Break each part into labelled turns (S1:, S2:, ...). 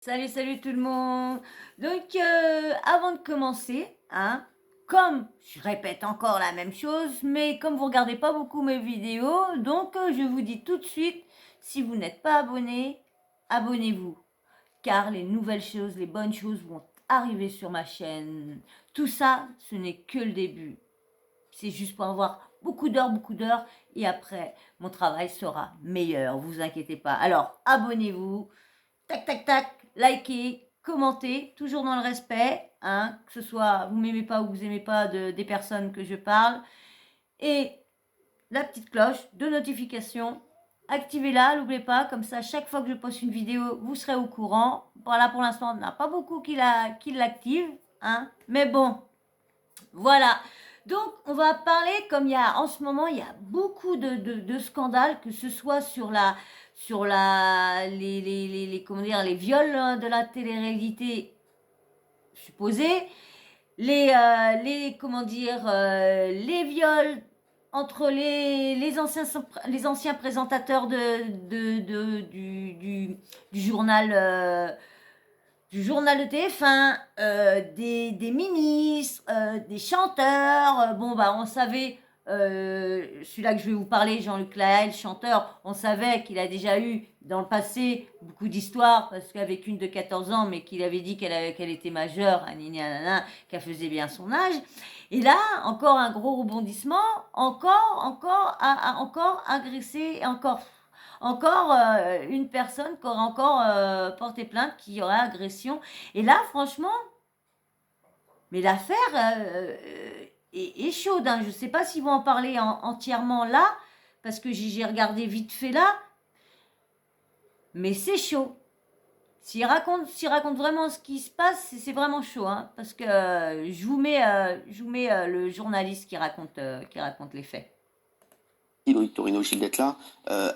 S1: Salut, salut tout le monde. Donc, avant de commencer, hein, comme je répète encore la même chose, mais comme vous regardez pas beaucoup mes vidéos, donc je vous dis tout de suite, si vous n'êtes pas abonné, abonnez-vous, car les nouvelles choses, les bonnes choses vont arriver sur ma chaîne. Tout ça, ce n'est que le début. C'est juste pour avoir beaucoup d'heures, et après, mon travail sera meilleur, vous inquiétez pas. Alors, abonnez-vous. Tac, tac, tac, likez, commentez, toujours dans le respect, hein, que ce soit vous m'aimez pas ou vous aimez pas des personnes que je parle. Et la petite cloche de notification, activez-la, n'oubliez pas, comme ça, chaque fois que je poste une vidéo, vous serez au courant. Voilà, pour l'instant, on n'a pas beaucoup qui l'activent, hein, mais bon, voilà. Donc, on va parler, comme il y a en ce moment, il y a beaucoup de scandales, que ce soit sur comment dire, les viols de la télé-réalité supposés, comment dire, les viols entre les anciens présentateurs du journal du journal de TF1, des ministres, des chanteurs. Bon, bah, on savait, celui-là que je vais vous parler, Jean-Luc Lahaye, chanteur, on savait qu'il a déjà eu dans le passé beaucoup d'histoires, parce qu'avec une de 14 ans, mais qu'il avait dit qu'elle était majeure, qu'elle faisait bien son âge. Et là, encore un gros rebondissement, encore agressé, encore une personne qui aurait encore porté plainte, qui aurait agression. Et là, franchement, mais l'affaire est chaude, hein. Je ne sais pas s'ils vont en parler entièrement là, parce que j'ai regardé vite fait là, mais c'est chaud. S'ils racontent vraiment ce qui se passe, c'est vraiment chaud, hein, parce que je vous mets le journaliste qui raconte les faits.
S2: Loïc Torino-Gilles là,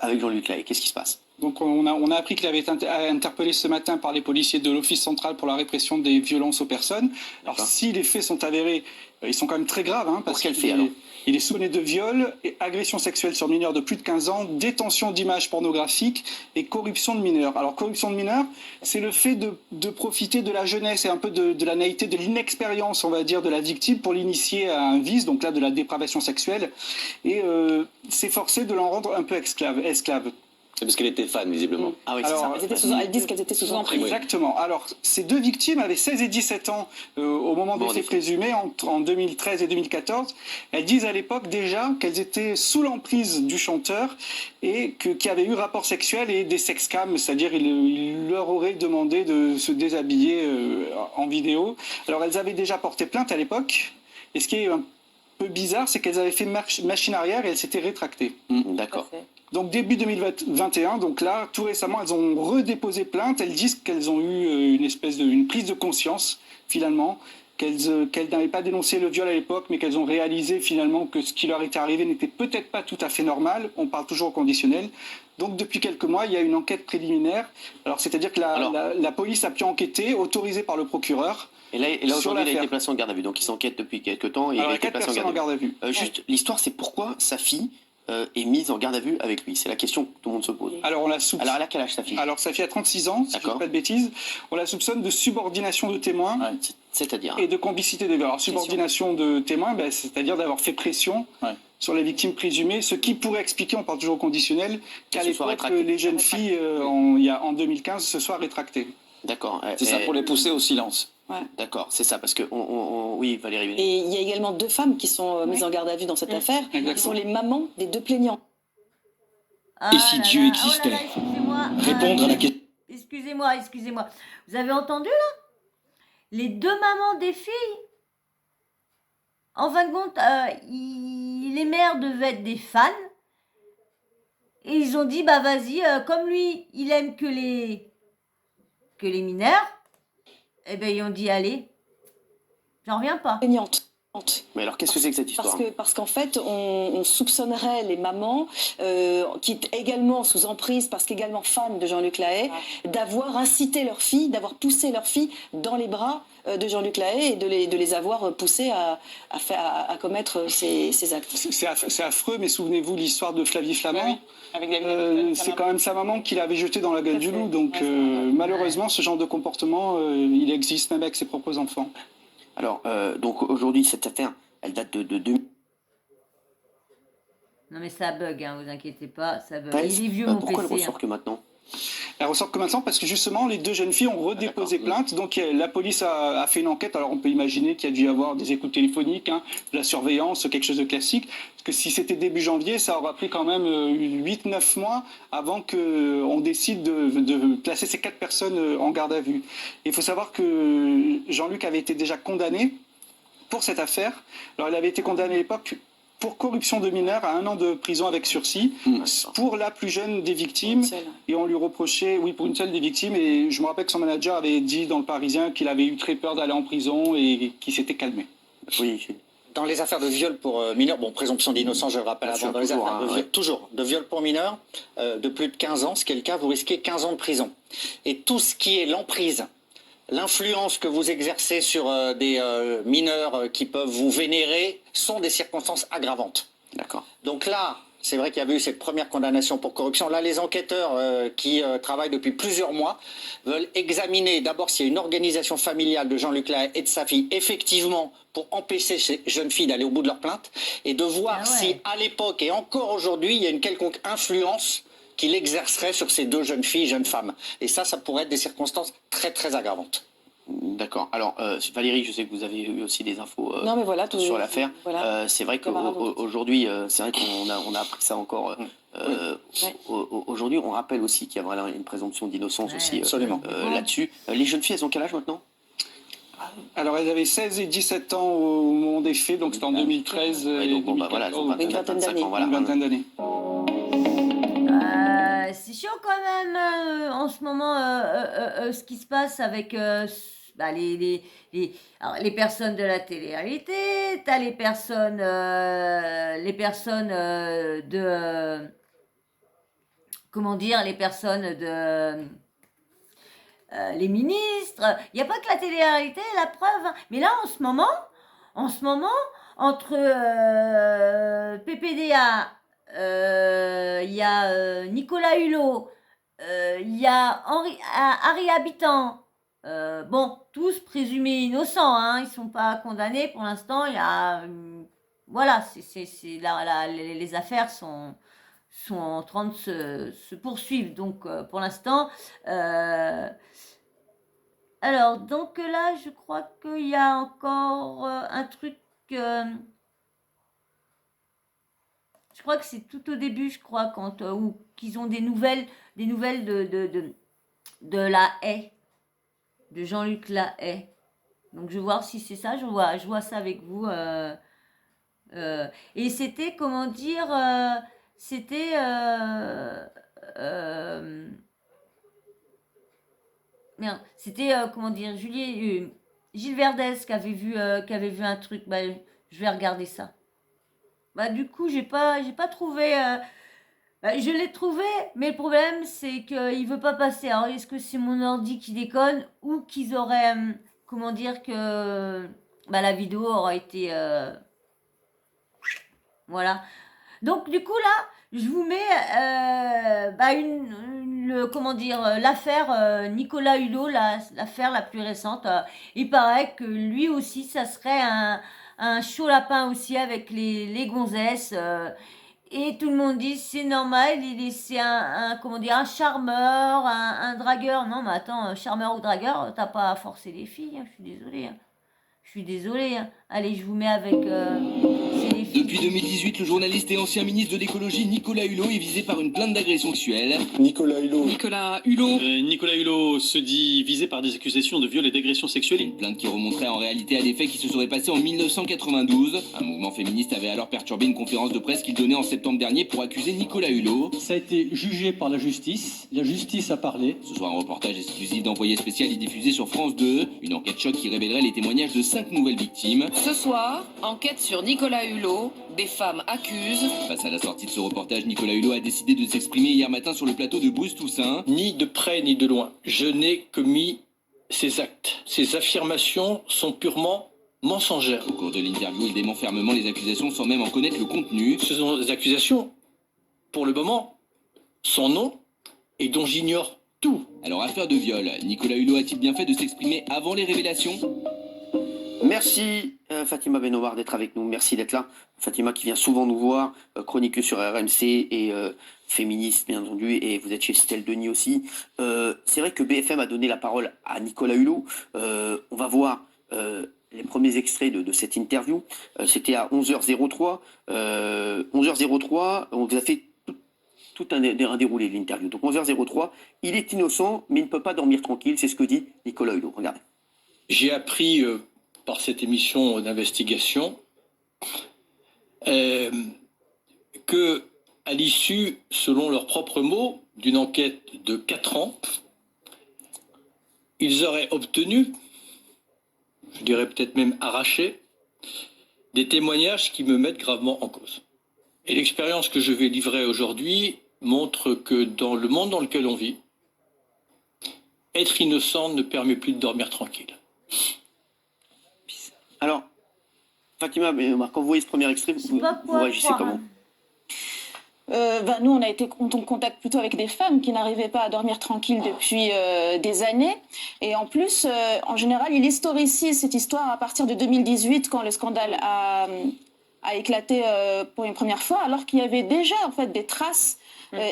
S2: avec Jean-Luc Lahaye. Qu'est-ce qui se passe?
S3: Donc on a appris qu'il avait été interpellé ce matin par les policiers de l'Office central pour la répression des violences aux personnes. Alors si les faits sont avérés, ils sont quand même très graves. Hein,
S2: parce qu'elle fait alors
S3: il est soupçonné de viol, et agression sexuelle sur mineurs de plus de 15 ans, détention d'images pornographiques et corruption de mineurs. Alors corruption de mineurs, c'est le fait de profiter de la jeunesse et un peu de la naïveté, de l'inexpérience, on va dire, de la victime pour l'initier à un vice, donc là de la dépravation sexuelle, et s'efforcer de l'en rendre un peu esclave.
S4: C'est parce qu'elle était fan, visiblement.
S2: Ah oui, c'est ça.
S5: Elles disent qu'elles étaient sous emprise.
S3: Exactement. Alors, ces deux victimes avaient 16 et 17 ans au moment des faits présumés, en 2013 et 2014. Elles disent à l'époque déjà qu'elles étaient sous l'emprise du chanteur et qu'il y avait eu rapport sexuel et des sexcams, c'est-à-dire il leur aurait demandé de se déshabiller en vidéo. Alors, elles avaient déjà porté plainte à l'époque. Et ce qui est un peu bizarre, c'est qu'elles avaient fait machine arrière et elles s'étaient rétractées.
S2: D'accord.
S3: Donc début 2021, donc là, tout récemment, elles ont redéposé plainte. Elles disent qu'elles ont eu une prise de conscience, finalement, qu'elles n'avaient pas dénoncé le viol à l'époque, mais qu'elles ont réalisé finalement que ce qui leur était arrivé n'était peut-être pas tout à fait normal. On parle toujours au conditionnel. Donc depuis quelques mois, il y a une enquête préliminaire. Alors c'est-à-dire que la police a pu enquêter, autorisée par le procureur.
S2: Et là aujourd'hui, il a été placé en garde à vue. Donc il s'enquête depuis quelques temps. Et
S3: alors,
S2: il a été placé en garde à vue. Juste, l'histoire, c'est pourquoi sa fille est mise en garde à vue avec lui. C'est la question que tout le monde se pose.
S3: Alors,
S2: alors elle a quel âge, sa fille?
S3: Alors, sa fille a 36 ans, si je ne dis pas de bêtises. On la soupçonne de subordination de témoins.
S2: Ouais, c'est-à-dire
S3: et de complicité de viol. Alors, subordination de témoins, c'est-à-dire d'avoir fait pression sur les victimes présumées, ce qui pourrait expliquer, on parle toujours au conditionnel, qu'à l'époque, les jeunes filles, en 2015, se soient rétractées.
S2: D'accord.
S4: C'est ça, pour les pousser au silence.
S5: Ouais.
S2: D'accord, c'est ça, parce que oui, Valérie.
S5: Et il y a également deux femmes qui sont mises en garde à vue dans cette affaire, qui sont les mamans des deux plaignants.
S1: Et si Dieu existait, répondre à la question. Excusez-moi. Vous avez entendu là? Les deux mamans des filles, en fin de compte, les mères devaient être des fans. Et ils ont dit, bah vas-y, comme lui, il aime que les mineurs, eh ben ils ont dit, allez, j'en reviens pas.
S5: Plaignantes.
S2: Mais alors, qu'est-ce que c'est que cette histoire?
S5: Parce qu'en fait, on soupçonnerait les mamans, qui également sous emprise, parce qu'également fans de Jean-Luc Lahaye, d'avoir incité leur fille, d'avoir poussé leur fille dans les bras de Jean-Luc Lahaye et de les avoir poussées à commettre ces actes.
S3: C'est affreux, mais souvenez-vous l'histoire de Flavie Flamand.
S5: Avec David
S3: c'est quand même sa maman qui l'avait jeté dans la gueule du loup. Donc malheureusement, ce genre de comportement, il existe même avec ses propres enfants.
S2: Alors, donc aujourd'hui, cette affaire, elle date de 2000.
S1: Non mais ça bug, hein, vous inquiétez pas, ça bug.
S2: Ouais,
S1: Il est vieux mon
S2: pourquoi elle
S1: PC.
S2: ressort que maintenant?
S3: Elle ressort que maintenant parce que justement les deux jeunes filles ont redéposé plainte, donc la police a fait une enquête. Alors on peut imaginer qu'il y a dû y avoir des écoutes téléphoniques, de la surveillance, quelque chose de classique, parce que si c'était début janvier, ça aura pris quand même 8-9 mois avant qu'on décide de placer ces 4 personnes en garde à vue. Il faut savoir que Jean-Luc avait été déjà condamné pour cette affaire. Alors il avait été condamné à l'époque pour corruption de mineurs à 1 an de prison avec sursis, pour la plus jeune des victimes. Et on lui reprochait, oui, pour une seule des victimes. Et je me rappelle que son manager avait dit dans Le Parisien qu'il avait eu très peur d'aller en prison et qu'il s'était calmé.
S2: Oui.
S6: Dans les affaires de viol pour mineurs, bon, présomption d'innocence, je le rappelle avant, dans les affaires de viol, toujours, de viol pour mineurs, de plus de 15 ans, ce qui est le cas, vous risquez 15 ans de prison. Et tout ce qui est l'emprise, l'influence que vous exercez sur des mineurs qui peuvent vous vénérer sont des circonstances aggravantes.
S2: D'accord.
S6: Donc là, c'est vrai qu'il y avait eu cette première condamnation pour corruption. Là, les enquêteurs qui travaillent depuis plusieurs mois veulent examiner d'abord s'il y a une organisation familiale de Jean-Luc Lahaye et de sa fille, effectivement, pour empêcher ces jeunes filles d'aller au bout de leur plainte, et de voir si, à l'époque et encore aujourd'hui, il y a une quelconque influence qu'il exercerait sur ces 2 jeunes filles, jeunes femmes. Et ça pourrait être des circonstances très, très aggravantes.
S2: D'accord. Alors, Valérie, je sais que vous avez eu aussi des infos
S5: non, mais voilà,
S2: sur l'affaire.
S5: Voilà.
S2: C'est vrai qu'aujourd'hui, c'est vrai qu'on a appris ça encore. Aujourd'hui, on rappelle aussi qu'il y a vraiment une présomption d'innocence aussi là-dessus. Les jeunes filles, elles ont quel âge maintenant?
S3: Alors, elles avaient 16 et 17 ans au moment des faits, donc c'était en 2013.
S2: Ouais, donc, bon, bah, voilà, elles ont
S5: une vingtaine d'années.
S3: Une vingtaine d'années.
S1: C'est chiant quand même en ce moment ce qui se passe avec les personnes de la télé-réalité, t'as les personnes de comment dire, les personnes de les ministres. Il n'y a pas que la télé-réalité, la preuve. Mais là en ce moment entre PPDA, il y a Nicolas Hulot, il y a Harry Habitant, bon, tous présumés innocents, hein, ils ne sont pas condamnés pour l'instant. Il y a, voilà, les affaires sont en train de se poursuivre, donc pour l'instant. Alors, donc là, je crois qu'il y a encore un truc. Je crois que c'est tout au début, je crois, quand ou qu'ils ont des nouvelles de Lahaye, de Jean-Luc Lahaye. Donc je vais voir si c'est ça, je vois ça avec vous. Et c'était, comment dire, comment dire, Gilles Verdez qui avait vu un truc. Bah, je vais regarder ça. Bah, du coup, j'ai pas trouvé. Je l'ai trouvé, mais le problème, c'est qu'il veut pas passer. Alors, est-ce que c'est mon ordi qui déconne ou qu'ils auraient, comment dire, que la vidéo aurait été, voilà. Donc, du coup, là, je vous mets, comment dire, l'affaire Nicolas Hulot, l'affaire la plus récente. Il paraît que lui aussi, ça serait un chaud lapin aussi avec les gonzesses. Et tout le monde dit c'est normal, c'est comment dire, un charmeur, un dragueur. Non, mais attends, charmeur ou dragueur, t'as pas à forcer les filles, hein, je suis désolée. Hein. Allez, je vous mets avec c'est les filles.
S7: Depuis 2018, le journaliste et ancien ministre de l'écologie Nicolas Hulot est visé par une plainte d'agression sexuelle.
S8: Nicolas Hulot
S9: se dit visé par des accusations de viol et d'agression sexuelle.
S7: Une plainte qui remonterait en réalité à des faits qui se seraient passés en 1992. Un mouvement féministe avait alors perturbé une conférence de presse qu'il donnait en septembre dernier pour accuser Nicolas Hulot.
S10: Ça a été jugé par la justice a parlé.
S7: Ce soir, un reportage exclusif d'Envoyé spécial est diffusé sur France 2. Une enquête choc qui révélerait les témoignages de 5 nouvelles victimes.
S8: Ce soir, enquête sur Nicolas Hulot. Des femmes accusent.
S7: Face à la sortie de ce reportage, Nicolas Hulot a décidé de s'exprimer hier matin sur le plateau de Bruce Toussaint.
S10: Ni de près ni de loin, je n'ai commis ces actes. Ces affirmations sont purement mensongères.
S7: Au cours de l'interview, il dément fermement les accusations sans même en connaître le contenu.
S10: Ce sont des accusations, pour le moment, sans nom et dont j'ignore tout.
S7: Alors, affaire de viol, Nicolas Hulot a-t-il bien fait de s'exprimer avant les révélations ?
S2: Merci Fatima Benouar d'être avec nous, merci d'être là. Fatima qui vient souvent nous voir, chroniqueuse sur RMC et féministe bien entendu, et vous êtes chez Stella Denis aussi. C'est vrai que BFM a donné la parole à Nicolas Hulot. On va voir les premiers extraits de cette interview. C'était à 11h03. 11h03, on vous a fait tout un déroulé de l'interview. Donc 11h03, il est innocent mais il ne peut pas dormir tranquille, c'est ce que dit Nicolas Hulot. Regardez.
S10: J'ai appris par cette émission d'investigation que, à l'issue, selon leurs propres mots, d'une enquête de 4 ans, ils auraient obtenu, je dirais peut-être même arraché, des témoignages qui me mettent gravement en cause. Et l'expérience que je vais livrer aujourd'hui montre que dans le monde dans lequel on vit, être innocent ne permet plus de dormir tranquille.
S2: Alors, Fatima, quand vous voyez ce premier extrait, vous réagissez comment ?
S5: Nous, on a été en contact plutôt avec des femmes qui n'arrivaient pas à dormir tranquille depuis des années. Et en plus, en général, il historicise cette histoire à partir de 2018, quand le scandale a éclaté pour une première fois, alors qu'il y avait déjà en fait des traces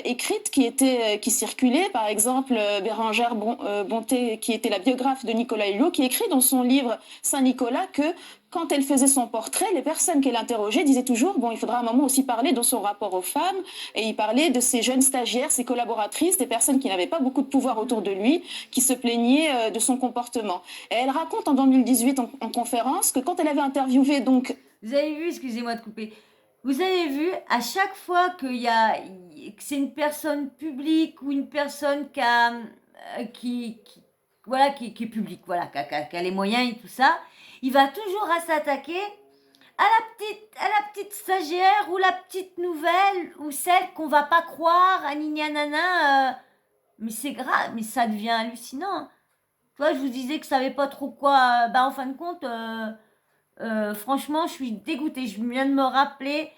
S5: écrites qui circulaient. Par exemple, Bérangère Bonté, qui était la biographe de Nicolas Hulot, qui écrit dans son livre Saint-Nicolas que quand elle faisait son portrait, les personnes qu'elle interrogeait disaient toujours il faudra à un moment aussi parler de son rapport aux femmes. Et il parlait de ses jeunes stagiaires, ses collaboratrices, des personnes qui n'avaient pas beaucoup de pouvoir autour de lui, qui se plaignaient de son comportement. Et elle raconte en 2018 en conférence que quand elle avait interviewé donc...
S1: Vous avez vu, excusez-moi de couper, vous avez vu, à chaque fois que c'est une personne publique ou une personne qui est publique, qui a les moyens et tout ça, il va toujours s'attaquer à la petite stagiaire ou la petite nouvelle ou celle qu'on va pas croire, mais c'est grave, mais ça devient hallucinant. Toi, je vous disais que je savais pas trop quoi, en fin de compte... franchement, je suis dégoûtée. Je viens de me rappeler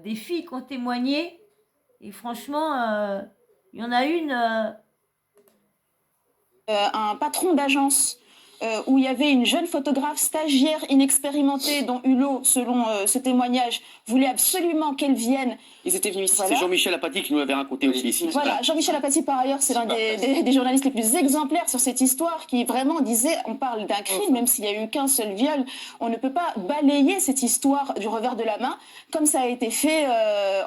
S1: des filles qui ont témoigné. Et franchement, il y en a une...
S5: un patron d'agence où il y avait une jeune photographe stagiaire inexpérimentée dont Hulot, selon ce témoignage, voulait absolument qu'elle vienne.
S2: Ils étaient venus ici. Voilà. C'est Jean-Michel Apathy qui nous l'avait raconté aussi ici.
S5: Voilà, Jean-Michel Apathy, par ailleurs, c'est l'un des journalistes les plus exemplaires sur cette histoire, qui vraiment disait, on parle d'un crime, même s'il n'y a eu qu'un seul viol, on ne peut pas balayer cette histoire du revers de la main, comme ça a été fait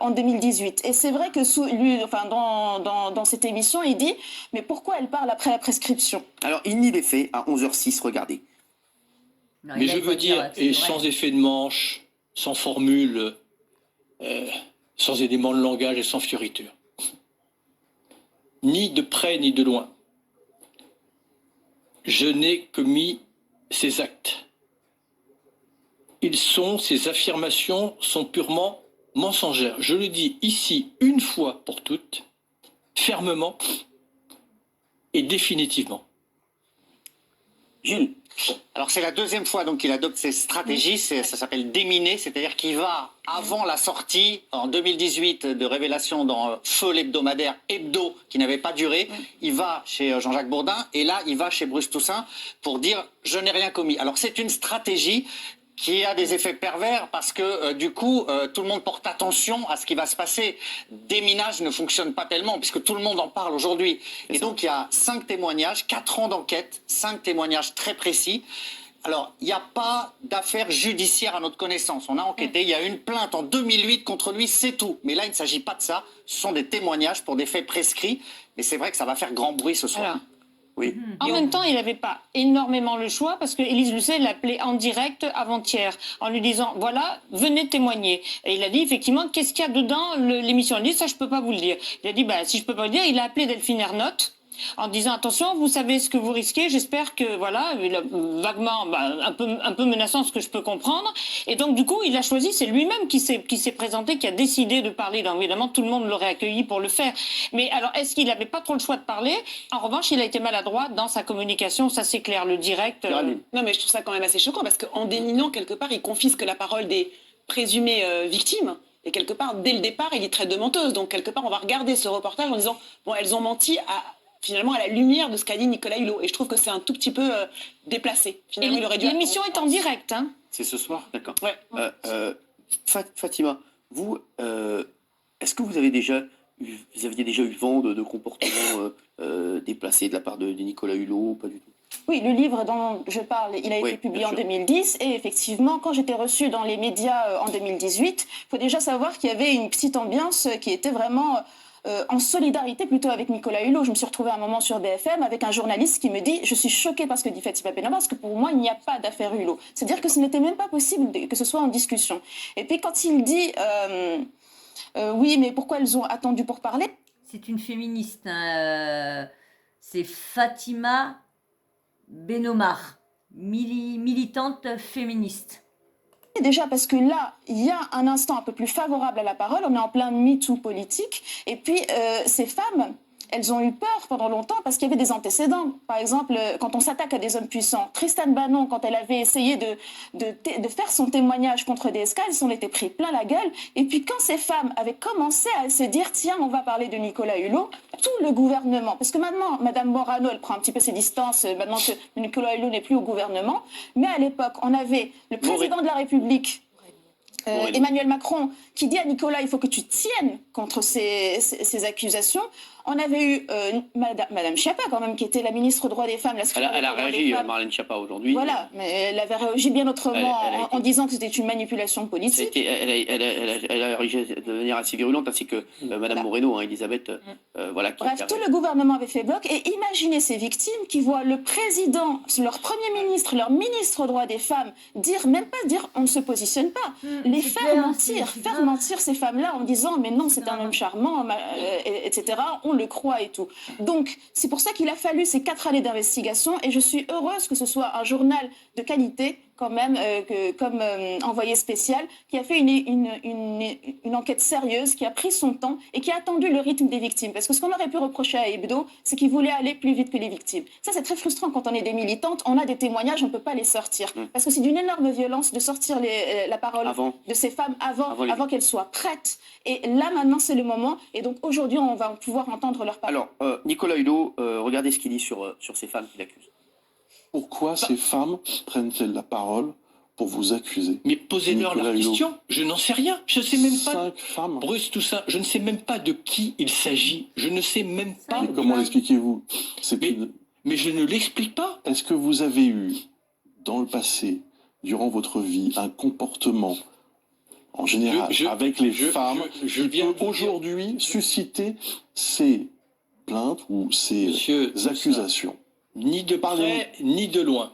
S5: en 2018. Et c'est vrai que dans cette émission, il dit, mais pourquoi elle parle après la prescription ?
S2: Alors, il nie les faits à 11h06, regardez.
S10: Non, mais je veux dire, et sans effet de manche, sans formule... sans éléments de langage et sans fioriture. Ni de près ni de loin. Je n'ai commis ces actes. Ces affirmations sont purement mensongères. Je le dis ici une fois pour toutes, fermement et définitivement.
S6: Gilles. Alors c'est la deuxième fois qu'il adopte ces stratégies, ça s'appelle déminer, c'est-à-dire qu'il va, avant la sortie en 2018 de révélation dans Feu l'hebdomadaire Hebdo, qui n'avait pas duré, il va chez Jean-Jacques Bourdin et là il va chez Bruce Toussaint pour dire « je n'ai rien commis ». Alors c'est une stratégie qui a des effets pervers parce que du coup, tout le monde porte attention à ce qui va se passer. Déminage ne fonctionne pas tellement puisque tout le monde en parle aujourd'hui. Et donc, il y a 5 témoignages, 4 ans d'enquête, 5 témoignages très précis. Alors, il n'y a pas d'affaire judiciaire à notre connaissance. On a enquêté, il y a une plainte en 2008 contre lui, c'est tout. Mais là, il ne s'agit pas de ça. Ce sont des témoignages pour des faits prescrits. Mais c'est vrai que ça va faire grand bruit ce soir.
S11: Alors.
S6: Oui.
S11: En même temps, il n'avait pas énormément le choix parce que Élise Lucet l'appelait en direct avant-hier en lui disant « voilà, venez témoigner ». Et il a dit effectivement « qu'est-ce qu'il y a dedans l'émission ?» Elle dit « ça, je ne peux pas vous le dire ». Il a dit « si je ne peux pas vous le dire », il a appelé Delphine Ernotte en disant attention, vous savez ce que vous risquez, j'espère que voilà, vaguement, un peu menaçant ce que je peux comprendre. Et donc du coup, il a choisi, c'est lui-même qui s'est présenté, qui a décidé de parler. Donc évidemment, tout le monde l'aurait accueilli pour le faire. Mais alors, est-ce qu'il n'avait pas trop le choix de parler? En revanche, il a été maladroit dans sa communication, ça c'est clair, le direct.
S12: Non, mais je trouve ça quand même assez choquant parce qu'en déniant quelque part, il confisque la parole des présumées victimes. Et quelque part, dès le départ, il y traite de menteuse. Donc quelque part, on va regarder ce reportage en disant bon, elles ont menti finalement à la lumière de ce qu'a dit Nicolas Hulot. Et je trouve que c'est un tout petit peu déplacé. Finalement, il aurait dû.
S11: L'émission est en direct, hein.
S2: C'est ce soir, d'accord.
S12: Ouais.
S2: Fatima, vous, est-ce que vous aviez déjà eu vent de comportements déplacés de la part de Nicolas Hulot ou pas du tout?
S5: Oui, le livre dont je parle, il a été publié en 2010 et effectivement, quand j'étais reçue dans les médias en 2018, il faut déjà savoir qu'il y avait une petite ambiance qui était vraiment en solidarité plutôt avec Nicolas Hulot. Je me suis retrouvée à un moment sur BFM avec un journaliste qui me dit « Je suis choquée par ce que dit Fatima Benaba parce que pour moi, il n'y a pas d'affaire Hulot. » C'est-à-dire que ce n'était même pas possible que ce soit en discussion. Et puis quand il dit oui, mais pourquoi elles ont attendu pour parler ?»
S1: C'est une féministe, hein, c'est Fatima Benomar, militante féministe.
S5: Déjà parce que là, il y a un instant un peu plus favorable à la parole, on est en plein MeToo politique, et puis ces femmes, elles ont eu peur pendant longtemps parce qu'il y avait des antécédents. Par exemple, quand on s'attaque à des hommes puissants, Tristan Banon, quand elle avait essayé de faire son témoignage contre DSK, elles s'en étaient pris plein la gueule. Et puis quand ces femmes avaient commencé à se dire « Tiens, on va parler de Nicolas Hulot », tout le gouvernement, parce que maintenant, Mme Morano, elle prend un petit peu ses distances, maintenant que Nicolas Hulot n'est plus au gouvernement, mais à l'époque, on avait le président de la République, Emmanuel Macron, qui dit à Nicolas, il faut que tu tiennes contre ces accusations. On avait eu Madame Schiappa, quand même, qui était la ministre droit des femmes.
S2: Elle a réagi, Marlène Schiappa, aujourd'hui.
S5: Voilà, mais elle avait réagi bien autrement en disant que c'était une manipulation politique.
S2: Elle a réagi de manière assez virulente, ainsi que Madame Moreno, Elisabeth.
S5: Bref, tout le gouvernement avait fait bloc. Et imaginez ces victimes qui voient le président, leur premier ministre, leur ministre droit des femmes, même pas dire on ne se positionne pas, les faire mentir ces femmes-là en disant mais non, c'est un homme charmant, etc. On le croit et tout. Donc, c'est pour ça qu'il a fallu ces 4 années d'investigation et je suis heureuse que ce soit un journal de qualité, quand même, comme envoyé spécial, qui a fait une enquête sérieuse, qui a pris son temps et qui a attendu le rythme des victimes. Parce que ce qu'on aurait pu reprocher à Hebdo, c'est qu'il voulait aller plus vite que les victimes. Ça, c'est très frustrant quand on est des militantes, on a des témoignages, on ne peut pas les sortir. Parce que c'est d'une énorme violence de sortir la parole de ces femmes avant qu'elles soient prêtes. Et là, maintenant, c'est le moment. Et donc, aujourd'hui, on va pouvoir entendre leur parole.
S2: Alors, Nicolas Hulot, regardez ce qu'il dit sur ces femmes qui l'accusent.
S13: Pourquoi ces femmes prennent-elles la parole pour vous accuser?
S10: Mais posez-leur la question, je n'en sais rien. Je ne sais même pas.
S13: 5 femmes.
S10: Bruce Toussaint, je ne sais même pas de qui il s'agit. Je ne sais même pas.
S13: Mais comment l'expliquez-vous?
S10: Mais je ne l'explique pas.
S13: Est-ce que vous avez eu, dans le passé, durant votre vie, un comportement, en général, avec les femmes, qui peut aujourd'hui susciter ces plaintes ou ces accusations?
S10: Ni de près, ni de loin.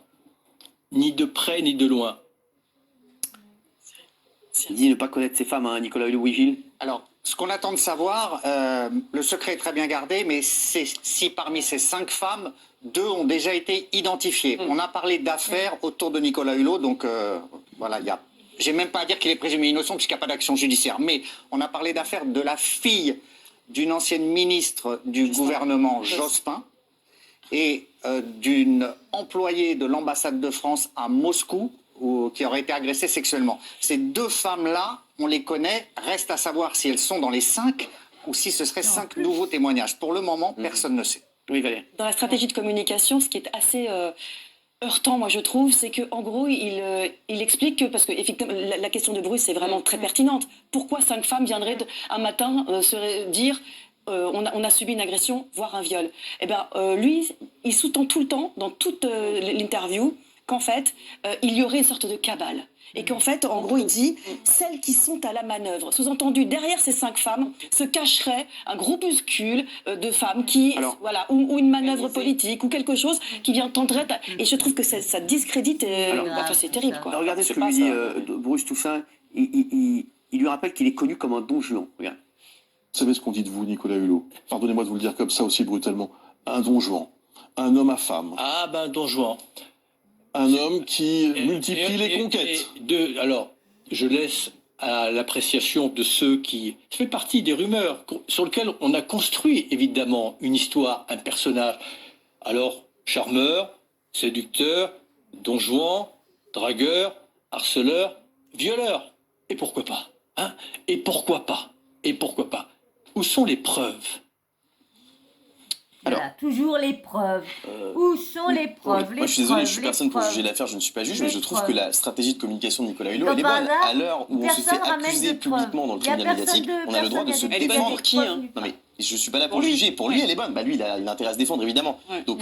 S10: Ni de près, ni de loin.
S2: Il dit ne pas connaître ces femmes, Nicolas Hulot-Gilles.
S6: Alors, ce qu'on attend de savoir, le secret est très bien gardé, mais si parmi ces 5 femmes, 2 ont déjà été identifiées. On a parlé d'affaires autour de Nicolas Hulot, donc voilà, j'ai même pas à dire qu'il est présumé innocent puisqu'il n'y a pas d'action judiciaire, mais on a parlé d'affaires de la fille d'une ancienne ministre du gouvernement Jospin et d'une employée de l'ambassade de France à Moscou qui aurait été agressée sexuellement. Ces 2 femmes-là, on les connaît, reste à savoir si elles sont dans les 5 ou si ce seraient 5 nouveaux témoignages. Pour le moment, personne ne sait.
S2: Oui, Valérie.
S5: Dans la stratégie de communication, ce qui est assez heurtant, moi je trouve, c'est qu'en gros, il explique que, parce que effectivement, la question de Bruce est vraiment très pertinente. Pourquoi 5 femmes viendraient un matin se dire on a subi une agression, voire un viol? Eh bien, lui, il sous-tend tout le temps, dans toute l'interview, qu'en fait, il y aurait une sorte de cabale. Et qu'en fait, en gros, il dit, celles qui sont à la manœuvre. Sous-entendu, derrière ces 5 femmes se cacherait un groupuscule de femmes qui, voilà, ou une manœuvre politique, ou quelque chose qui vient tendrait. Et je trouve que ça discrédite. C'est terrible, quoi.
S2: Regardez ce que lui dit Bruce Toussaint. Il lui rappelle qu'il est connu comme un don Juan. Regarde.
S13: Vous savez ce qu'on dit de vous, Nicolas Hulot? Pardonnez-moi de vous le dire comme ça aussi brutalement. un Don Juan, un homme à femme.
S10: Ah ben Don Juan.
S13: Un homme qui multiplie les conquêtes.
S10: Alors, je laisse à l'appréciation de ceux qui... Ça fait partie des rumeurs sur lesquelles on a construit évidemment une histoire, un personnage. Alors, charmeur, séducteur, Don Juan, dragueur, harceleur, violeur. Et pourquoi pas, hein? Et pourquoi pas? Et pourquoi pas? Où sont les preuves?
S1: Voilà, toujours les preuves. Où sont les preuves?
S14: Moi, je suis désolé, je suis personne pour juger l'affaire, je ne suis pas juge, mais je trouve que la stratégie de communication de Nicolas Hulot, elle est bonne. À l'heure où on se fait accuser publiquement dans le tribunal médiatique, on a le droit de se défendre.
S12: Pour qui, hein?
S14: Non mais je suis pas là pour juger. Pour lui, elle est bonne. Bah lui, il a intérêt à se défendre évidemment. Donc,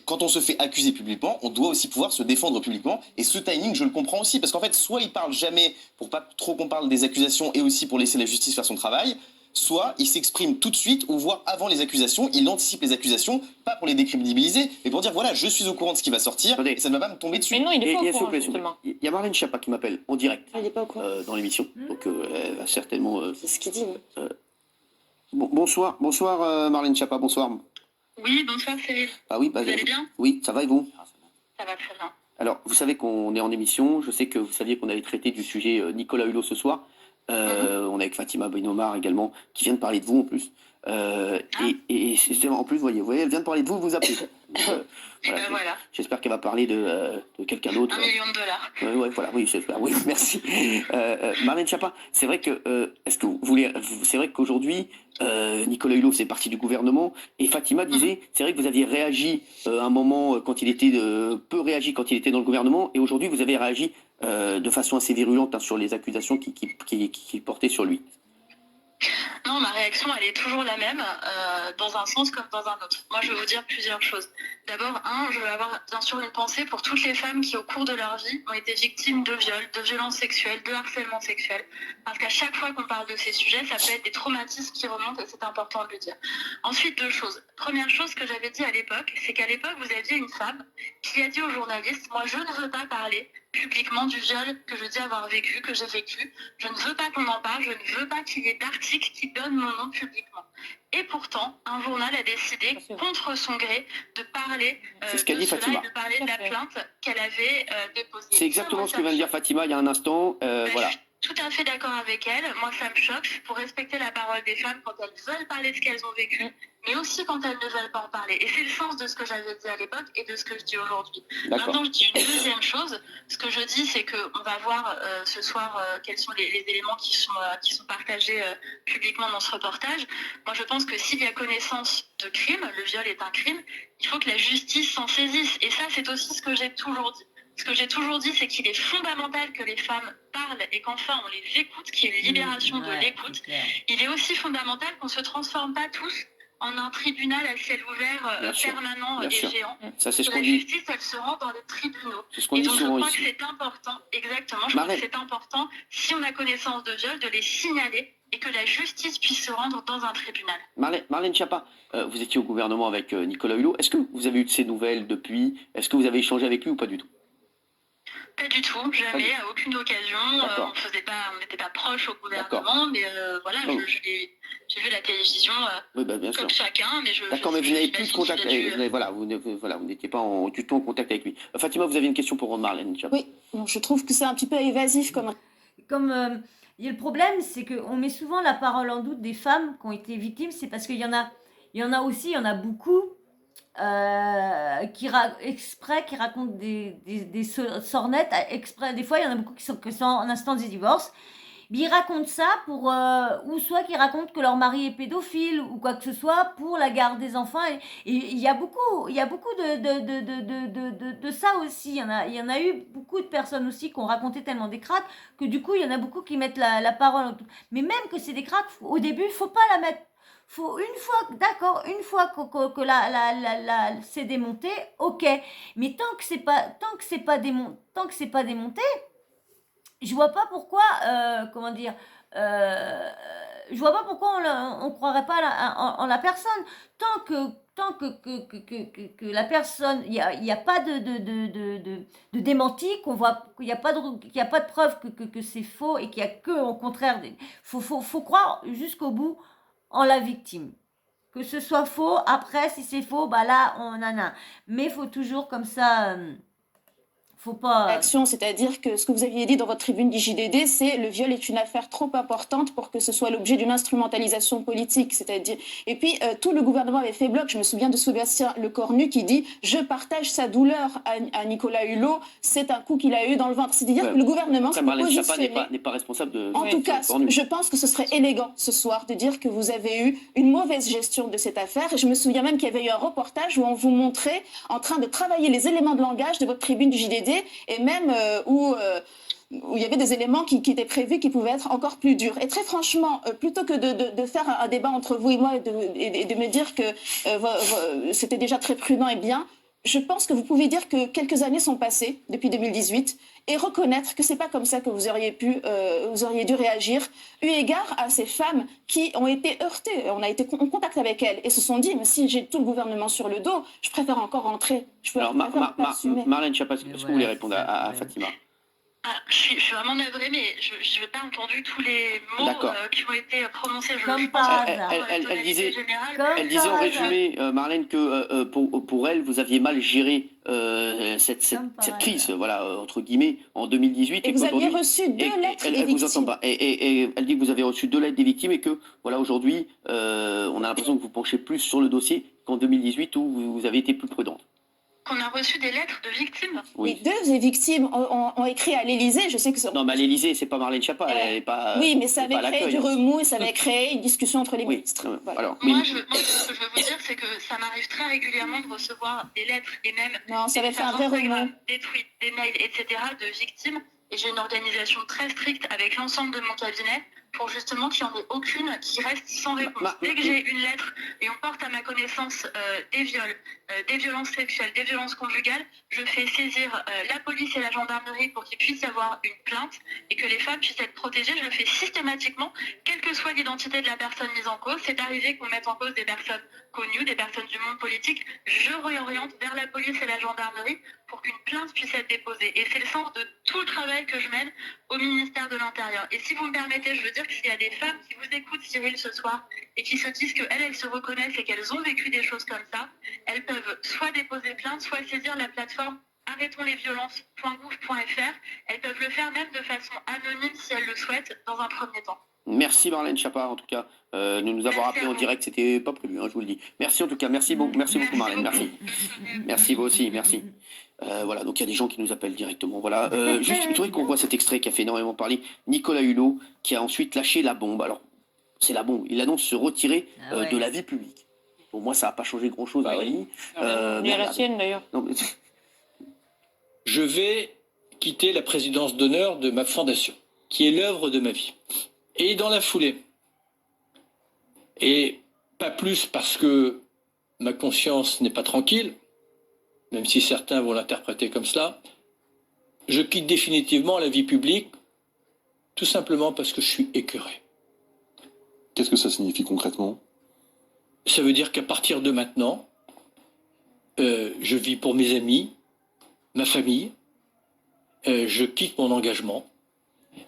S14: quand on se fait accuser publiquement, on doit aussi pouvoir se défendre publiquement. Et ce timing, je le comprends aussi, parce qu'en fait, soit il parle jamais pour pas trop qu'on parle des accusations et aussi pour laisser la justice faire son travail. Soit il s'exprime tout de suite, ou voire avant les accusations, il anticipe les accusations, pas pour les décrédibiliser, mais pour dire voilà, je suis au courant de ce qui va sortir, et ça ne va pas me tomber dessus.
S11: Mais non, il est pas au courant,
S2: Il
S11: justement.
S2: y a Marlène Schiappa qui m'appelle en direct
S5: Il n'est pas au courant.
S2: dans l'émission, donc elle va certainement...
S5: C'est ce qu'il dit.
S2: bonsoir Marlène Schiappa, bonsoir.
S15: Oui, bonsoir Cyril.
S2: Ah oui,
S15: vous allez bien?
S2: Oui, ça va et vous?
S15: Ça va très bien.
S2: Alors, vous savez qu'on est en émission, je sais que vous saviez qu'on allait traiter du sujet Nicolas Hulot ce soir. On est avec Fatima Benomar également, qui vient de parler de vous en plus. Et en plus, vous voyez, elle vient de parler de vous, vous appelez. Voilà. J'espère qu'elle va parler de quelqu'un d'autre.
S15: $1 million.
S2: Ouais, voilà, oui, j'espère. Oui, merci. Marlène Schiappa, c'est vrai que, est-ce que vous voulez, c'est vrai qu'aujourd'hui, Nicolas Hulot faisait partie du gouvernement, et Fatima disait, c'est vrai que vous aviez réagi à un moment quand il était, peu réagi quand il était dans le gouvernement, et aujourd'hui vous avez réagi de façon assez virulente sur les accusations qui portaient sur lui.
S15: Non, ma réaction, elle est toujours la même, dans un sens comme dans un autre. Moi, je vais vous dire plusieurs choses. D'abord, je veux avoir bien sûr une pensée pour toutes les femmes qui, au cours de leur vie, ont été victimes de viols, de violences sexuelles, de harcèlement sexuel. Parce qu'à chaque fois qu'on parle de ces sujets, ça peut être des traumatismes qui remontent et c'est important de le dire. Ensuite, deux choses. Première chose que j'avais dit à l'époque, c'est qu'à l'époque, vous aviez une femme qui a dit aux journalistes, moi, je ne veux pas parler publiquement du viol que je dis avoir vécu, que j'ai vécu. Je ne veux pas qu'on en parle, je ne veux pas qu'il y ait d'articles qui donnent mon nom publiquement. Et pourtant, un journal a décidé, contre son gré, de parler
S2: c'est ce qu'a dit Fatima.
S15: De parler de la plainte qu'elle avait déposée.
S2: C'est exactement ce que vient de dire Fatima il y a un instant. Voilà.
S15: Je suis tout à fait d'accord avec elle. Moi, ça me choque. Je suis pour respecter la parole des femmes quand elles veulent parler de ce qu'elles ont vécu, mais aussi quand elles ne veulent pas en parler. Et c'est le sens de ce que j'avais dit à l'époque et de ce que je dis aujourd'hui. Maintenant, je dis une deuxième chose. Ce que je dis, c'est qu'on va voir ce soir quels sont les éléments qui sont partagés publiquement dans ce reportage. Moi, je pense que s'il y a connaissance de crime, le viol est un crime, il faut que la justice s'en saisisse. Et ça, c'est aussi ce que j'ai toujours dit. Ce que j'ai toujours dit, c'est qu'il est fondamental que les femmes parlent et qu'enfin on les écoute, qu'il y ait une libération de l'écoute. Il est aussi fondamental qu'on ne se transforme pas tous en un tribunal à ciel ouvert permanent et géant.
S2: Ça, c'est ce qu'on
S15: la
S2: dit.
S15: justice, elle se rend dans les tribunaux.
S2: C'est ce qu'on
S15: et
S2: dit
S15: donc
S2: souvent
S15: je crois
S2: ici.
S15: que c'est important, exactement, je crois que c'est important, si on a connaissance de viol, de les signaler et que la justice puisse se rendre dans un tribunal.
S2: Marlène Schiappa, vous étiez au gouvernement avec Nicolas Hulot. Est-ce que vous avez eu de ses nouvelles depuis? Est-ce que vous avez échangé avec lui ou pas du tout?
S15: Pas du tout, jamais, à aucune occasion. On n'était pas proches au gouvernement, mais voilà, j'ai vu la télévision comme chacun, mais
S2: D'accord, mais vous n'avez plus de contact avec lui. Voilà, vous n'étiez pas du tout en contact avec lui. Fatima, vous avez une question pour Marlène Schiappa?
S5: Oui, je trouve que c'est un petit peu évasif comme...
S1: Le problème, c'est qu'on met souvent la parole en doute des femmes qui ont été victimes, c'est parce qu'il y en a beaucoup qui racontent des sornettes exprès. Des fois, il y en a beaucoup qui sont en instance de divorce. Mais ils racontent ça pour ou soit qu'ils racontent que leur mari est pédophile ou quoi que ce soit pour la garde des enfants. Et il y a beaucoup de ça aussi. Il y en a eu beaucoup de personnes aussi qui ont raconté tellement des cracks que du coup il y en a beaucoup qui mettent la parole. Mais même que c'est des cracks, au début, faut pas la mettre. Faut une fois que c'est démonté, ok. Mais tant que c'est pas démonté, je vois pas pourquoi, je vois pas pourquoi on croirait pas en la personne. Tant que la personne, il y a pas de démenti, qu'on voit qu'il y a pas de preuve que c'est faux et qu'il y a que au contraire faut croire jusqu'au bout en la victime. que ce soit faux. Après, si c'est faux, bah là, on en a. Mais il faut toujours comme ça... faut pas...
S5: Action, c'est-à-dire que ce que vous aviez dit dans votre tribune du JDD, c'est le viol est une affaire trop importante pour que ce soit l'objet d'une instrumentalisation politique. C'est-à-dire, et puis tout le gouvernement avait fait bloc. Je me souviens de Sébastien Lecornu qui dit « Je partage sa douleur à Nicolas Hulot, c'est un coup qu'il a eu dans le ventre ». C'est-à-dire que le gouvernement s'est positionné.
S2: n'est pas responsable de...
S5: En tout cas, je pense que ce serait élégant ce soir de dire que vous avez eu une mauvaise gestion de cette affaire. Et je me souviens même qu'il y avait eu un reportage où on vous montrait en train de travailler les éléments de langage de votre tribune du JDD et même où il y avait des éléments qui étaient prévus qui pouvaient être encore plus durs. Et très franchement, plutôt que de faire un débat entre vous et moi et de me dire que c'était déjà très prudent et bien, je pense que vous pouvez dire que quelques années sont passées depuis 2018 et reconnaître que c'est pas comme ça que vous auriez dû réagir, eu égard à ces femmes qui ont été heurtées. On a été en contact avec elles et se sont dit, mais si j'ai tout le gouvernement sur le dos, je préfère encore rentrer.
S2: Alors, Marlène Schiappa, est-ce que vous voulez répondre à Fatima?
S15: Je suis vraiment navrée, mais je n'ai pas entendu tous les mots qui ont été prononcés.
S2: Elle disait en résumé, Marlène, que pour elle, vous aviez mal géré cette crise, voilà, entre guillemets, en 2018.
S5: Et vous aviez reçu 2 lettres des victimes.
S2: Elle vous entend pas. Et elle dit que vous avez reçu 2 lettres des victimes et que, voilà, aujourd'hui, on a l'impression que vous penchez plus sur le dossier qu'en 2018 où vous avez été plus prudente.
S15: Qu'on a reçu des lettres de victimes.
S5: Oui, 2 des victimes ont écrit à l'Élysée. Je sais que
S2: non, mais à l'Élysée, c'est pas Marlène Schiappa. Elle est pas.
S5: Oui, mais ça avait créé du remous et ça avait créé une discussion entre les ministres.
S15: Voilà. Alors, moi, ce que je veux vous dire, c'est que ça m'arrive très régulièrement de recevoir des lettres et même
S5: ça avait fait un vrai remous.
S15: Des tweets, des mails, etc. de victimes. Et j'ai une organisation très stricte avec l'ensemble de mon cabinet pour justement qu'il n'y en ait aucune qui reste sans réponse. Dès que j'ai une lettre et on porte à ma connaissance des viols, des violences sexuelles, des violences conjugales, je fais saisir la police et la gendarmerie pour qu'il puisse y avoir une plainte et que les femmes puissent être protégées. Je le fais systématiquement, quelle que soit l'identité de la personne mise en cause. C'est arrivé qu'on mette en cause des personnes connues, des personnes du monde politique. Je réoriente vers la police et la gendarmerie pour qu'une plainte puisse être déposée. Et c'est le sens de tout le travail que je mène au ministère de l'Intérieur. Et si vous me permettez, je veux dire que s'il y a des femmes qui vous écoutent, Cyril, ce soir, et qui se disent qu'elles se reconnaissent et qu'elles ont vécu des choses comme ça, elles peuvent soit déposer plainte, soit saisir la plateforme arrêtonslesviolences.gouv.fr. Elles peuvent le faire même de façon anonyme si elles le souhaitent dans un premier temps.
S2: Merci Marlène Schiappa, en tout cas, de nous avoir appelé en direct, c'était pas prévu, je vous le dis. Merci en tout cas, merci beaucoup Marlène, merci. Merci vous aussi, merci. Voilà, donc il y a des gens qui nous appellent directement. Voilà, juste, je voudrais qu'on voit cet extrait qui a fait énormément parler. Nicolas Hulot, qui a ensuite lâché la bombe. Alors, c'est la bombe. Il annonce se retirer de la vie publique. Pour moi, ça n'a pas changé grand-chose à la vie.
S11: Ni à la sienne, d'ailleurs.
S10: Je vais quitter la présidence d'honneur de ma fondation, qui est l'œuvre de ma vie. Et dans la foulée, et pas plus parce que ma conscience n'est pas tranquille, même si certains vont l'interpréter comme cela, je quitte définitivement la vie publique, tout simplement parce que je suis écœuré.
S13: Qu'est-ce que ça signifie concrètement?
S10: Ça veut dire qu'à partir de maintenant, je vis pour mes amis, ma famille, je quitte mon engagement.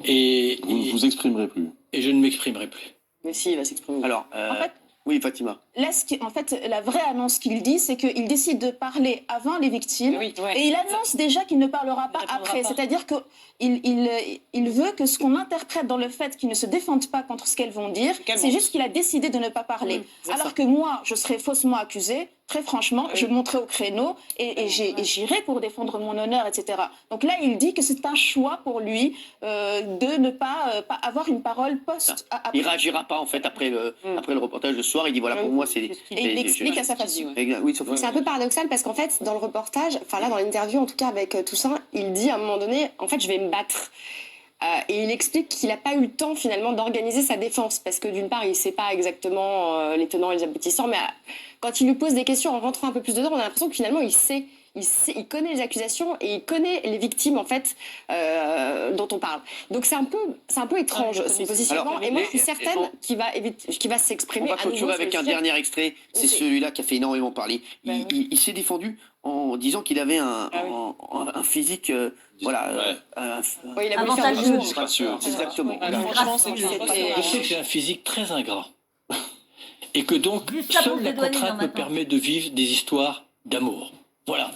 S10: Et
S13: vous ne vous exprimerez plus.
S10: Et je ne m'exprimerai plus.
S5: Mais si, il va s'exprimer.
S2: Alors,
S5: en fait,
S2: oui, Fatima.
S5: Là, en fait, la vraie annonce qu'il dit, c'est qu'il décide de parler avant les victimes et il annonce déjà qu'il ne parlera pas après. C'est-à-dire qu'il veut que ce qu'on interprète dans le fait qu'ils ne se défendent pas contre ce qu'elles vont dire, c'est juste qu'il a décidé de ne pas parler. Alors que moi, je serais faussement accusée. Très franchement, je monterai au créneau et j'irai pour défendre mon honneur, etc. Donc là, il dit que c'est un choix pour lui de ne pas avoir une parole post.
S2: Il réagira pas en fait après le reportage de ce soir. Il dit voilà pour moi c'est.
S5: Et il explique à sa façon.
S2: Oui,
S16: c'est un peu paradoxal parce qu'en fait dans le reportage, enfin là dans l'interview en tout cas avec Toussaint, il dit à un moment donné en fait je vais me battre. Et il explique qu'il n'a pas eu le temps finalement d'organiser sa défense parce que d'une part il ne sait pas exactement les tenants et les aboutissants, mais quand il lui pose des questions en rentrant un peu plus dedans, on a l'impression que finalement il connaît les accusations et il connaît les victimes en fait dont on parle. Donc c'est un peu étrange son positionnement. Alors, et moi je suis certaine qu'il va s'exprimer.
S2: On va clôturer avec un dernier extrait. C'est celui-là qui a fait énormément parler. Il s'est défendu en disant qu'il avait un physique. Voilà.
S10: Il a
S1: avantageux.
S10: Exactement. Je sais que j'ai un physique très ingrat. Et que donc,
S1: Juste ça pour
S10: seule la
S1: dédouaner dans
S10: contrainte
S1: ma
S10: me
S1: tente.
S10: permet de vivre des histoires d'amour. Voilà.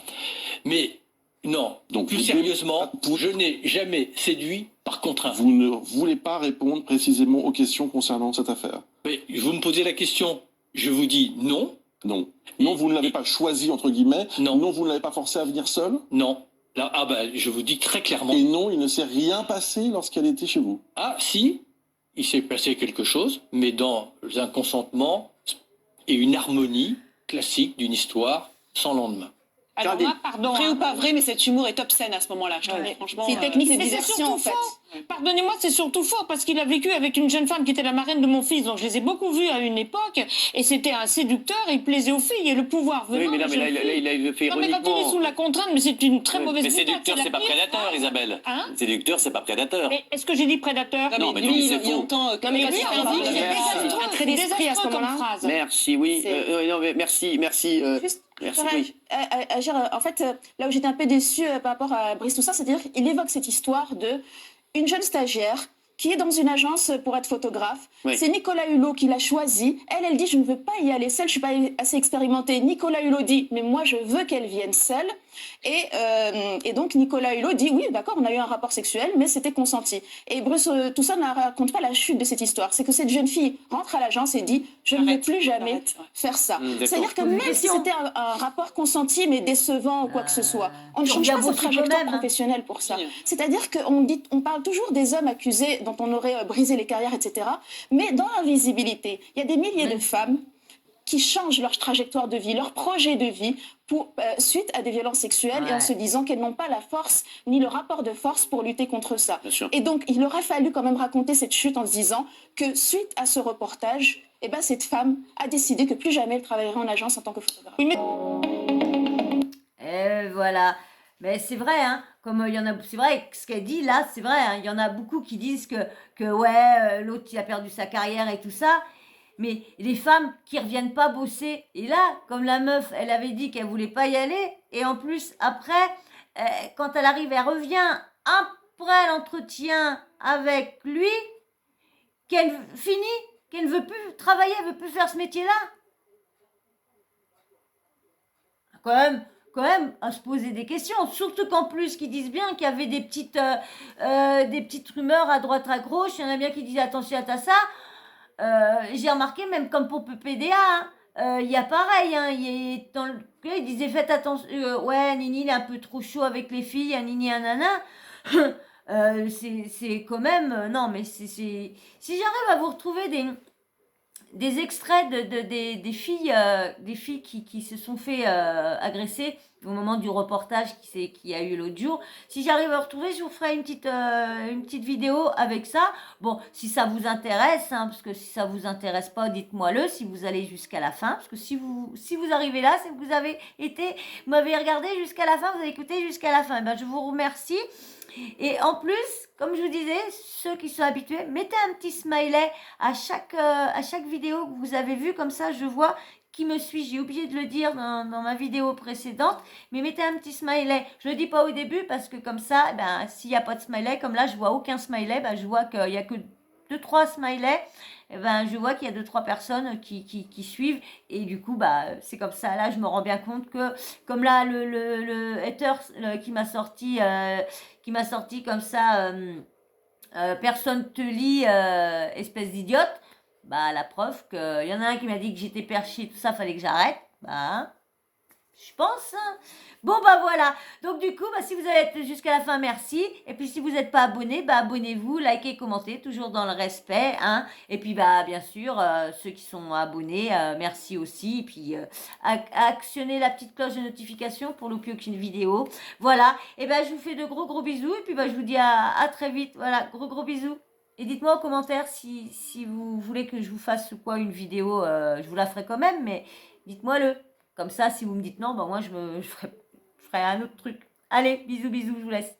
S10: Mais non,
S13: Donc,
S10: plus
S13: vous-
S10: sérieusement, je n'ai jamais séduit par contrainte.
S13: Vous ne voulez pas répondre précisément aux questions concernant cette affaire?
S10: Mais vous me posez la question, je vous dis non.
S13: Non. Non, vous ne l'avez pas choisi, entre guillemets.
S10: Non.
S13: Non, vous ne l'avez pas forcé à venir seule.
S10: Non. Là, ah bah, je vous dis très clairement.
S13: Et non, il ne s'est rien passé lorsqu'elle était chez vous.
S10: Ah, si, il s'est passé quelque chose, mais dans un consentement et une harmonie classique d'une histoire sans lendemain.
S11: Alors moi, pardon.
S12: Vrai
S11: hein.
S12: ou pas vrai, mais cet humour est obscène à ce moment-là. Je trouve, franchement.
S16: C'est technique de
S11: Mais c'est
S16: diversion
S11: surtout
S16: en fait.
S11: faux. Pardonnez-moi, c'est surtout faux parce qu'il a vécu avec une jeune femme qui était la marraine de mon fils. Donc je les ai beaucoup vus à une époque et c'était un séducteur. Et il plaisait aux filles et le pouvoir venant.
S4: Oui, mais là,
S11: des
S4: mais là,
S11: jeunes
S4: il a
S11: filles.
S4: fait
S11: Non mais quand il est
S4: ironiquement.
S11: sous la contrainte, mais c'est une très mauvaise
S4: Mais
S11: boutade,
S4: séducteur,
S11: la
S4: c'est pas
S11: pire
S4: prédateur,
S11: phrase.
S4: Isabelle.
S11: Hein
S4: Séducteur, c'est pas prédateur.
S11: Mais est-ce que j'ai dit prédateur?
S4: Non, mais
S12: lui,
S4: donc, c'est
S12: il
S4: faux.
S12: entend
S16: Non, mais
S12: comme
S16: lui,
S12: ça,
S16: il
S12: dit,
S16: y a
S12: désastreux.
S16: un trait d'esprit à ce
S11: comme
S16: moment-là.
S11: phrase.
S2: Merci, oui.
S16: C'est-
S2: Non, mais merci.
S16: Juste,
S2: Merci,
S16: j'aurais
S2: oui.
S16: à agir. En fait, là où j'étais un peu déçue par rapport à Brice Toussaint, c'est-à-dire qu'il évoque cette histoire de une jeune stagiaire qui est dans une agence pour être photographe.
S2: Oui.
S16: C'est Nicolas Hulot qui l'a choisi. Elle dit, je ne veux pas y aller seule, je suis pas assez expérimentée. Nicolas Hulot dit, mais moi, je veux qu'elle vienne seule. Et donc, Nicolas Hulot dit, oui, d'accord, on a eu un rapport sexuel, mais c'était consenti. Et Bruce Toussaint ne raconte pas la chute de cette histoire. C'est que cette jeune fille rentre à l'agence et dit, je ne veux plus jamais faire ça.
S2: d'accord.
S16: C'est-à-dire que même si c'était un rapport consenti, mais décevant ou quoi que ce soit, on ne
S1: Puis on
S16: change pas
S1: regarde
S16: sa
S1: aussi quand
S16: trajectoire
S1: même, hein.
S16: professionnelle pour ça.
S12: Oui.
S16: C'est-à-dire on parle toujours des hommes accusés dont on aurait brisé les carrières, etc. Mais dans l'invisibilité, il y a des milliers de femmes qui changent leur trajectoire de vie, leur projet de vie suite à des violences sexuelles et en se disant qu'elles n'ont pas la force ni le rapport de force pour lutter contre ça.
S2: Bien sûr.
S16: Et donc, il aurait fallu quand même raconter cette chute en se disant que suite à ce reportage, eh ben, cette femme a décidé que plus jamais elle travaillerait en agence en tant que photographe.
S11: Oui, mais
S1: Et voilà. Mais c'est vrai, hein, comme il y en a, c'est vrai que ce qu'elle dit là, c'est vrai, hein, il y en a beaucoup qui disent que ouais, l'autre il a perdu sa carrière et tout ça. Mais les femmes qui reviennent pas bosser, et là, comme la meuf, elle avait dit qu'elle voulait pas y aller, et en plus, après, quand elle arrive, elle revient après l'entretien avec lui, qu'elle finit, qu'elle ne veut plus travailler, elle veut plus faire ce métier-là. Quand même à se poser des questions, surtout qu'en plus qu'ils disent bien qu'il y avait des petites rumeurs à droite à gauche, il y en a bien qui disaient attention à ça. J'ai remarqué même comme pour PPDA, il y a pareil, hein, il disait faites attention, ouais Nini il est un peu trop chaud avec les filles, Nini nana. C'est quand même, non mais si j'arrive à vous retrouver des extraits des filles qui se sont fait agresser au moment du reportage qui a eu l'autre jour. Si j'arrive à retrouver, je vous ferai une petite vidéo avec ça. Bon, si ça vous intéresse, hein, parce que si ça vous intéresse pas, dites-moi-le, si vous allez jusqu'à la fin, parce que si vous arrivez là, c'est que vous m'avez regardé jusqu'à la fin, vous avez écouté jusqu'à la fin. Eh ben, je vous remercie. Et en plus, comme je vous disais, ceux qui sont habitués, mettez un petit smiley à chaque vidéo que vous avez vue, comme ça je vois qui me suit. J'ai oublié de le dire dans ma vidéo précédente, mais mettez un petit smiley. Je le dis pas au début parce que comme ça, ben, s'il n'y a pas de smiley, comme là je vois aucun smiley, ben, je vois qu'il n'y a que 2-3 smileys, et ben, je vois qu'il y a 2-3 personnes qui suivent et du coup bah, c'est comme ça. Là je me rends bien compte que comme là le hater qui m'a sorti comme ça personne te lit espèce d'idiote, bah la preuve qu'il y en a un qui m'a dit que j'étais perché, tout ça fallait que j'arrête, bah je pense. Bon bah voilà, donc du coup bah, si vous allez être jusqu'à la fin, merci. Et puis si vous n'êtes pas abonné, bah abonnez-vous, likez, commentez, toujours dans le respect, hein. Et puis bah bien sûr ceux qui sont abonnés, merci aussi. Et puis actionnez la petite cloche de notification pour louper aucune vidéo. Voilà, et ben je vous fais de gros bisous et puis bah je vous dis à très vite. Voilà, gros bisous. Et dites-moi en commentaire si vous voulez que je vous fasse quoi une vidéo, je vous la ferai quand même, mais dites-moi-le. Comme ça, si vous me dites non, ben moi je ferai un autre truc. Allez, bisous, je vous laisse.